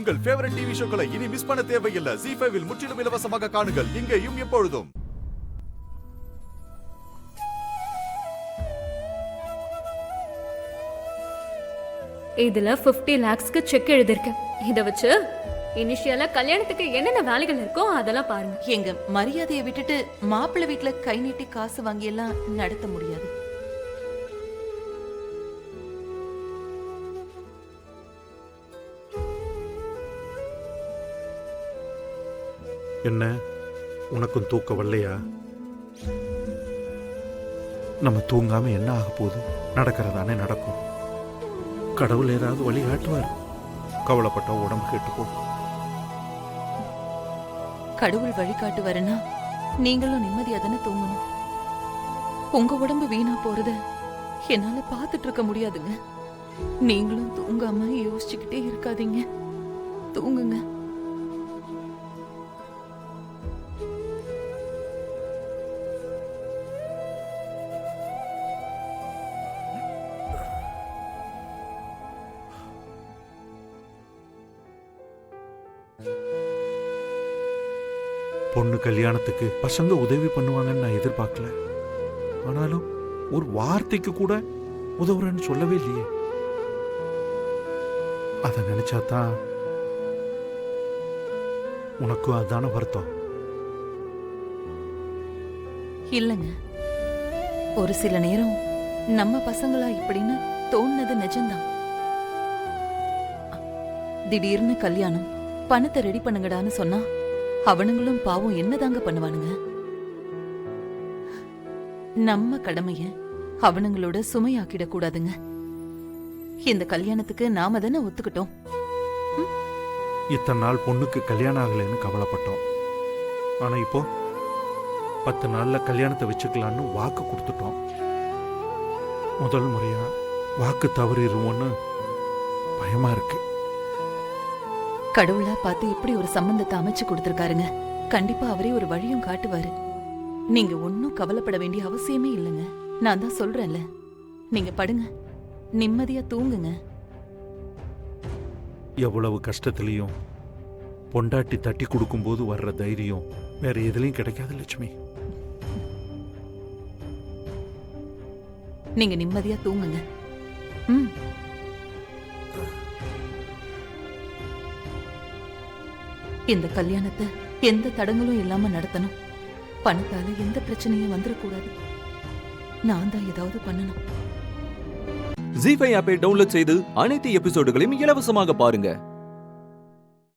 உங்கள் favourite TV ஷோக்களை இனி miss பண்ண தேவையில்லை. ZEE5 இல் முற்றிலும் இலவசமாக காணுங்கள், இங்கேயும் எப்பொழுதும். இதுல 50 lakhsக்கு செக் எழுதிருக்கேன். இத வச்சு இனிஷியலா கல்யாணத்துக்கு என்னென்ன வேலைகள் இருக்கோ அதெல்லாம் பாருங்க. எங்க மரியாதையை விட்டுட்டு மாப்பிள்ளை வீட்டுல கை நீட்டி காசு வாங்கி எல்லாம் நடத்த முடியாது. என்ன உனக்கும் தூக்க வரலையா? நம்ம தூங்காம என்ன ஆக போகுது? நடக்கிறதானே நடக்கும். கடவுள் ஏதாவது வழி காட்டுவார். கவலைப்பட்ட உடம்பு கேட்டு போகும். கடவுள் வழிகாட்டுவாருன்னா நீங்களும் நிம்மதியா தானே தூங்கணும். உங்க உடம்பு வீணா போறத என்னால பாத்துட்டு இருக்க முடியாதுங்க. நீங்களும் தூங்காம யோசிச்சுக்கிட்டே இருக்காதீங்க, தூங்குங்க. பொண்ணு கல்யாணத்துக்கு பசங்க உதவி பண்ணுவாங்கன்னு நான் எதிர்பார்க்கல. ஆனாலும் ஒரு வார்த்தைக்கு கூட உதவுறேன்னு சொல்லவே இல்லையே. அதை நினைச்சாதான் உனக்கும் அதான வருத்தம். இல்லங்க, ஒரு சில நேரம் நம்ம பசங்களா இப்படின்னு தோணுனது நிஜம்தான். திடீர்னு கல்யாணம், பணத்தை ரெடி பண்ணுங்கடான்னு சொன்னா அவனுங்களும் பாவம் என்னதாங்க பண்ணுவானுங்க. நம்ம கடமைய அவனுங்களோட சுமையாக்கிட கூடாதுங்க. இந்த கல்யாணத்துக்கு நாம தானே ஒத்துக்கிட்டோம். இத்தனை நாள் பொண்ணுக்கு கல்யாணம் ஆகலைன்னு கவலைப்பட்டோம். ஆனா இப்போ 10 நாள்ல கல்யாணத்தை வச்சுக்கலான்னு வாக்கு கொடுத்துட்டோம். முதல் முறையா வாக்கு தவறிடுவோன்னு பயமா இருக்கு. கடவுளா பார்த்து இப்படி ஒரு சம்பந்தத்தை அமைச்சு கொடுத்திருக்காருங்க. கண்டிப்பா அவரே ஒரு வழியும் காட்டுவாரு. நீங்க ஒன்னும் கவலைப்பட வேண்டிய அவசியமே இல்லைங்க. நான் தான் சொல்றேன்ல, நீங்க படுங்க, நிம்மதியா தூங்குங்க. எவ்வளவு கஷ்டத்திலையும் பொண்டாட்டி தட்டி கொடுக்கும்போது வர்ற தைரியம் வேற எதுலையும் கிடைக்காது லட்சுமி. நீங்க நிம்மதியா தூங்குங்க. இந்த கல்யாணத்தை எந்த தடங்களும் இல்லாம நடத்தணும். பணத்தால எந்த பிரச்சனையும் வந்துடக்கூடாது. நான் தான் ஏதாவது பண்ணணும். ZEE5 ஆப்பை டவுன்லோட் செய்து அனைத்து எபிசோடுகளையும் இலவசமாக பாருங்க.